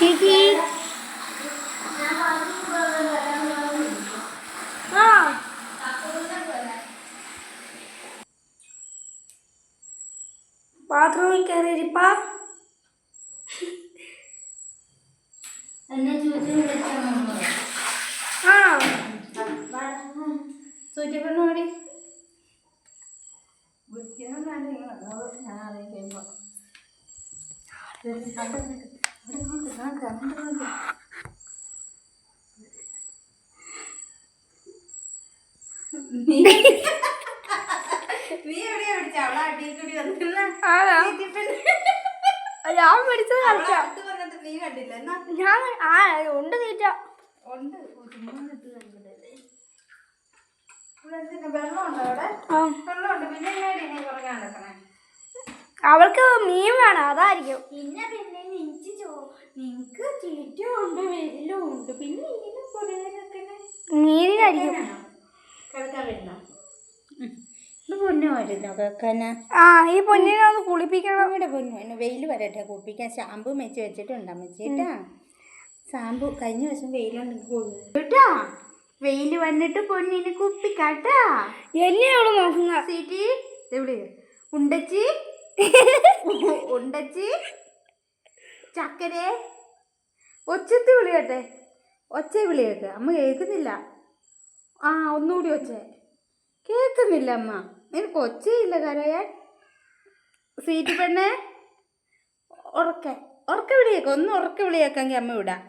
ചേച്ചി ആ ബാത്റൂമിൽ കയറിയിരിപ്പാ ആ സൂചിപ്പെണ്ണോടി നീ എവിടെയാ പിടിച്ച അവളെ അടിക്കൂടി വന്നിരുന്ന ഞാൻ പഠിച്ചത് കളിച്ചാ വന്നിട്ട് നീ കണ്ടില്ല എന്നാ ഞാൻ ഉണ്ട് തീറ്റ ഉണ്ട് വെള്ളമുണ്ടോ അവിടെ വെള്ളമുണ്ട് പിന്നെ എങ്ങനെയാടി നീ പുറകെ നടക്കണേ അവൾക്ക് മീൻ വേണം അതായിരിക്കും പിന്നെ നിനക്ക് ചീറ്റുമുണ്ട് വെല്ലുമുണ്ട് പിന്നെ ഇങ്ങനെ മീനിനായിരിക്കും കിടക്കാൻ വരുന്നോ ഇത് പൊന്നു വരുന്നോ കേൾക്കാന് ആ ഈ പൊന്നിനെ ഒന്ന് കുളിപ്പിക്കണം ഇവിടെ പൊന്നു എന്നെ വെയിൽ വരട്ടെ കുളിപ്പിക്കാൻ ഷാമ്പു മെച്ച് വെച്ചിട്ടുണ്ട് അമ്മച്ചേട്ടാ ഷാമ്പു കഴിഞ്ഞ ദിവസം വെയിലുണ്ടെങ്കിൽ കേട്ടാ വെയിൽ വന്നിട്ട് പൊന്നിനെ കുപ്പിക്കാട്ടാ എന്നെ അവള് നോക്കുന്ന സീറ്റി എവിടെ ഉണ്ടച്ചി ഉണ്ടച്ചി ചക്കരെ ഒച്ചത്ത് വിളിയട്ടെ ഒച്ച വിളിയൊക്കെ അമ്മ കേൾക്കുന്നില്ല ആ ഒന്നുകൂടി ഒച്ച കേൾക്കുന്നില്ല അമ്മ നിനക്ക് ഒച്ചയില്ല കരയാൻ സീറ്റ് പെണ്ണേ ഉറക്ക വിളിയേക്ക ഒന്ന് ഉറക്ക വിളിയേക്കെങ്കിൽ അമ്മ വിടാം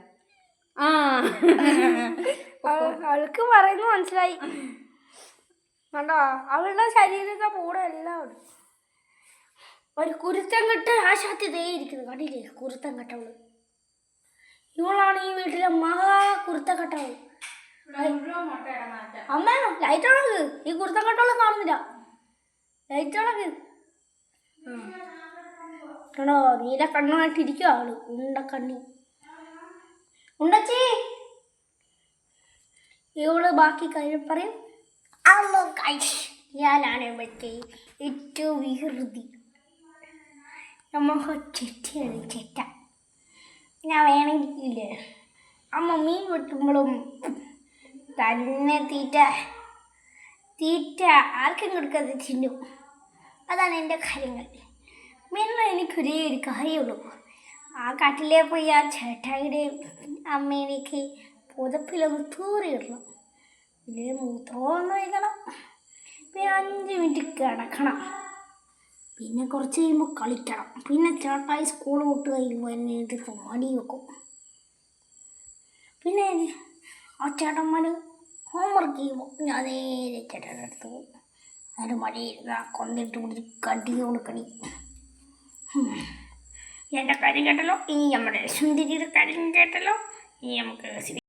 ആ അവൾക്ക് പറയുന്നത് മനസ്സിലായി കണ്ടോ അവളുടെ ശരീരത്തെ കൂടെ എല്ലാം ഉണ്ട് ഒരു കുരുത്തം കെട്ട് ആ ശക്തി ദേ ഇരിക്കുന്നത് കണ്ടില്ലേ കുരുത്തം കെട്ടവള് ഇവളാണ് ഈ വീട്ടിലെ മഹാ കുരുത്തം കെട്ടവള് അമ്മ ലൈറ്റ് ഉണക്ക് ഈ കുരുത്തം കെട്ടവള് കാണുന്നില്ല ലൈറ്റ് ഉണക്ക് കണ്ടോ നീല കണ്ണുമായിട്ട് ഇരിക്കുക അവള് ഉണ്ടക്കണ്ണി ഉണ്ടച്ചി ഇവള് ബാക്കി കാര്യം പറയും അല്ലോ കൈഷ് ഞാനാണ് മറ്റേ ഏറ്റവും വികൃതി നമ്മ ചെറ്റയാണ് ചെറ്റ ഞാൻ വേണമെങ്കിലേ അമ്മ മീൻ വെട്ടുമ്പോഴും തന്നെ തീറ്റ ആർക്കും കൊടുക്കാതെ ചിന്നു അതാണ് എൻ്റെ കാര്യങ്ങൾ പിന്നെ എനിക്കൊരേ ഒരു കാര്യമുള്ളൂ ആ കാട്ടിലേ പോയി ആ ചേട്ടായിയുടെയും അമ്മേനെയൊക്കെ പുതപ്പിലൊന്ന് തൂറിയിടണം പിന്നെ മൂത്രമൊന്ന് വയ്ക്കണം പിന്നെ 5 മിനിറ്റ് കിടക്കണം പിന്നെ കുറച്ച് കഴിയുമ്പോൾ കളിക്കണം പിന്നെ ചേട്ടായി സ്കൂൾ വിട്ട് കഴിയുമ്പോൾ എന്നെ എടുത്ത് മടി വെക്കും പിന്നെ ആ ചേട്ടന്മാർ ഹോംവർക്ക് ചെയ്യുമ്പോൾ ഞാൻ നേരെ ചേട്ടൻ്റെ അടുത്ത് പോകും അതിൻ്റെ മടിയിരുന്ന കൊന്നിട്ട് പിടിച്ച് കടി കൊടുക്കണി എൻ്റെ കാര്യം കേട്ടല്ലോ ഇനി നമ്മുടെ സുന്ദരിയുടെ കാര്യം കേട്ടല്ലോ ഇനി നമുക്ക്